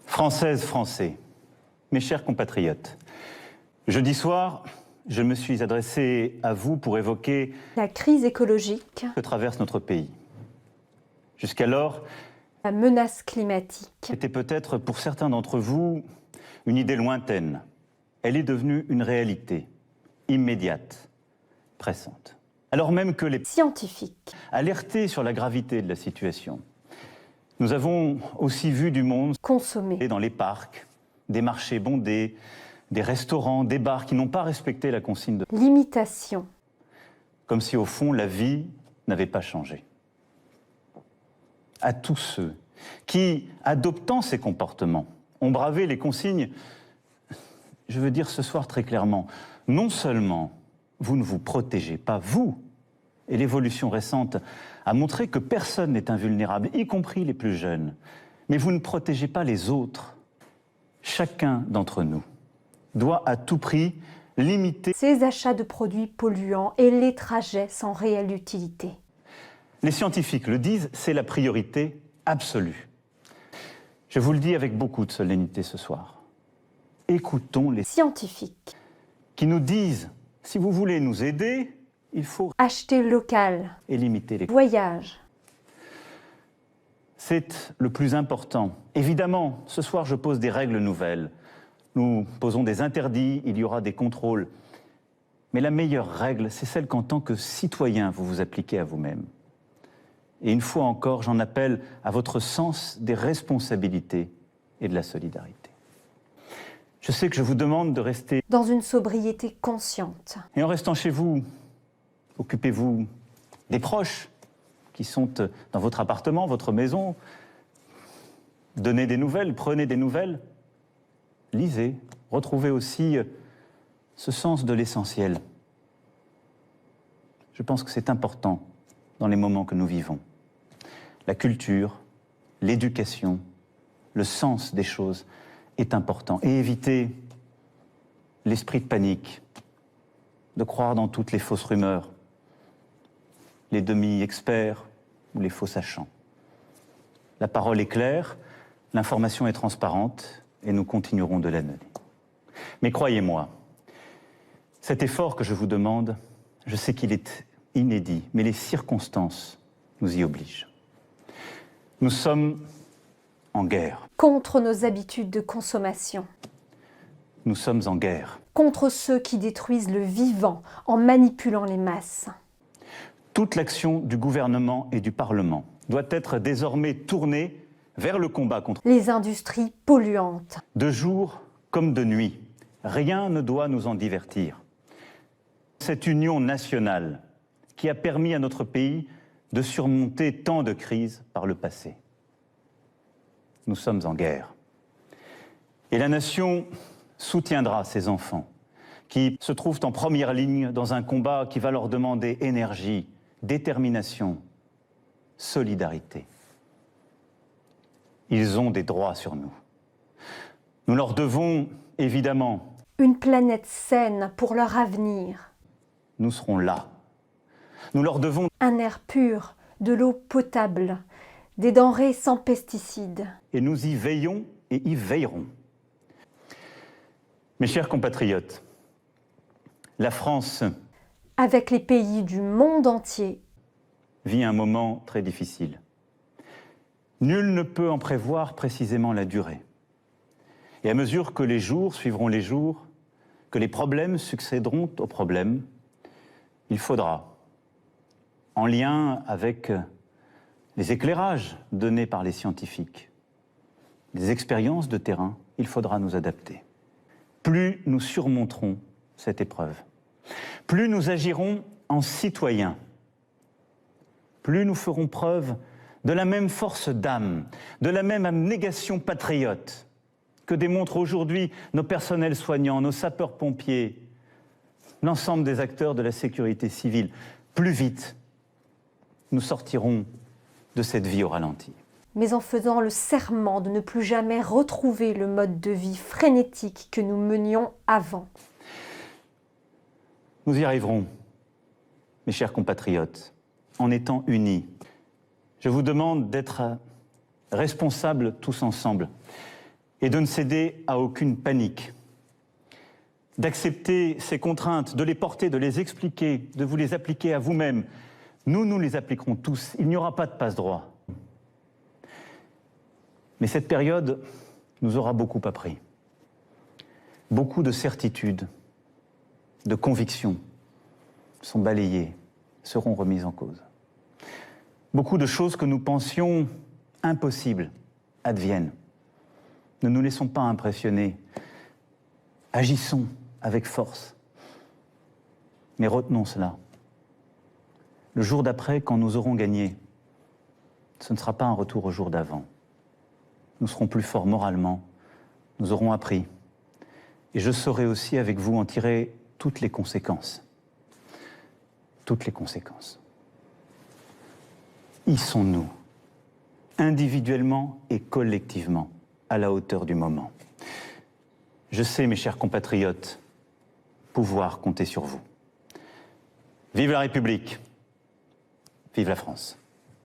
Françaises, Français, mes chers compatriotes, jeudi soir, je me suis adressé à vous pour évoquer la crise écologique que traverse notre pays. Jusqu'alors, la menace climatique c'était peut-être pour certains d'entre vous une idée lointaine. Elle est devenue une réalité, immédiate, pressante. Alors même que les scientifiques alertés sur la gravité de la situation, nous avons aussi vu du monde consommer dans les parcs, des marchés bondés, des restaurants, des bars qui n'ont pas respecté la consigne de... l'imitation, Comme si au fond la vie n'avait pas changé. À tous ceux qui, adoptant ces comportements, ont bravé les consignes, je veux dire ce soir très clairement, non seulement vous ne vous protégez pas, vous, et l'évolution récente a montré que personne n'est invulnérable, y compris les plus jeunes, mais vous ne protégez pas les autres. Chacun d'entre nous doit à tout prix limiter ces achats de produits polluants et les trajets sans réelle utilité. Les scientifiques le disent, c'est la priorité absolue. Je vous le dis avec beaucoup de solennité ce soir. Écoutons les Scientifiques qui nous disent, si vous voulez nous aider, il faut acheter local, et limiter les... voyage, C'est le plus important. Évidemment, ce soir, je pose des règles nouvelles. Nous posons des interdits, il y aura des contrôles. Mais la meilleure règle, c'est celle qu'en tant que citoyen, vous vous appliquez à vous-même. Et une fois encore, j'en appelle à votre sens des responsabilités et de la solidarité. Je sais que je vous demande de rester... dans une sobriété consciente. Et en restant chez vous, occupez-vous des proches qui sont dans votre appartement, votre maison. Donnez des nouvelles, prenez des nouvelles. Lisez, retrouvez aussi ce sens de l'essentiel. Je pense que c'est important dans les moments que nous vivons. La culture, l'éducation, le sens des choses est important. Et éviter l'esprit de panique, de croire dans toutes les fausses rumeurs, les demi-experts ou les faux sachants. La parole est claire, l'information est transparente et nous continuerons de la donner. Mais croyez-moi, cet effort que je vous demande, je sais qu'il est inédit, mais les circonstances nous y obligent. Nous sommes en guerre. Contre nos habitudes de consommation. Nous sommes en guerre. Contre ceux qui détruisent le vivant en manipulant les masses. Toute l'action du gouvernement et du Parlement doit être désormais tournée vers le combat contre les industries polluantes. De jour comme de nuit, rien ne doit nous en divertir. Cette union nationale qui a permis à notre pays de surmonter tant de crises par le passé. Nous sommes en guerre. Et la nation soutiendra ces enfants qui se trouvent en première ligne dans un combat qui va leur demander énergie, détermination, solidarité. Ils ont des droits sur nous. Nous leur devons, évidemment, une planète saine pour leur avenir. Nous serons là. Nous leur devons un air pur, de l'eau potable, des denrées sans pesticides. Et nous y veillons et y veillerons. Mes chers compatriotes, la France, avec les pays du monde entier, vit un moment très difficile. Nul ne peut en prévoir précisément la durée. Et à mesure que les jours suivront les jours, que les problèmes succéderont aux problèmes, il faudra, en lien avec les éclairages donnés par les scientifiques, les expériences de terrain, il faudra nous adapter. Plus nous surmonterons cette épreuve, plus nous agirons en citoyens, plus nous ferons preuve de la même force d'âme, de la même abnégation patriote que démontrent aujourd'hui nos personnels soignants, nos sapeurs-pompiers, l'ensemble des acteurs de la sécurité civile. Plus vite, nous sortirons de cette vie au ralenti. Mais en faisant le serment de ne plus jamais retrouver le mode de vie frénétique que nous menions avant. Nous y arriverons, mes chers compatriotes, en étant unis. Je vous demande d'être responsables tous ensemble et de ne céder à aucune panique. D'accepter ces contraintes, de les porter, de les expliquer, de vous les appliquer à vous-même. Nous les appliquerons tous. Il n'y aura pas de passe-droit. Mais cette période nous aura beaucoup appris. Beaucoup de certitudes, de convictions sont balayées, seront remises en cause. Beaucoup de choses que nous pensions impossibles adviennent. Ne nous laissons pas impressionner. Agissons avec force. Mais retenons cela. Le jour d'après, quand nous aurons gagné, ce ne sera pas un retour au jour d'avant. Nous serons plus forts moralement, nous aurons appris. Et je saurai aussi avec vous en tirer toutes les conséquences. Toutes les conséquences. Y sont-nous, individuellement et collectivement, à la hauteur du moment? Je sais, mes chers compatriotes, pouvoir compter sur vous. Vive la République, vive la France.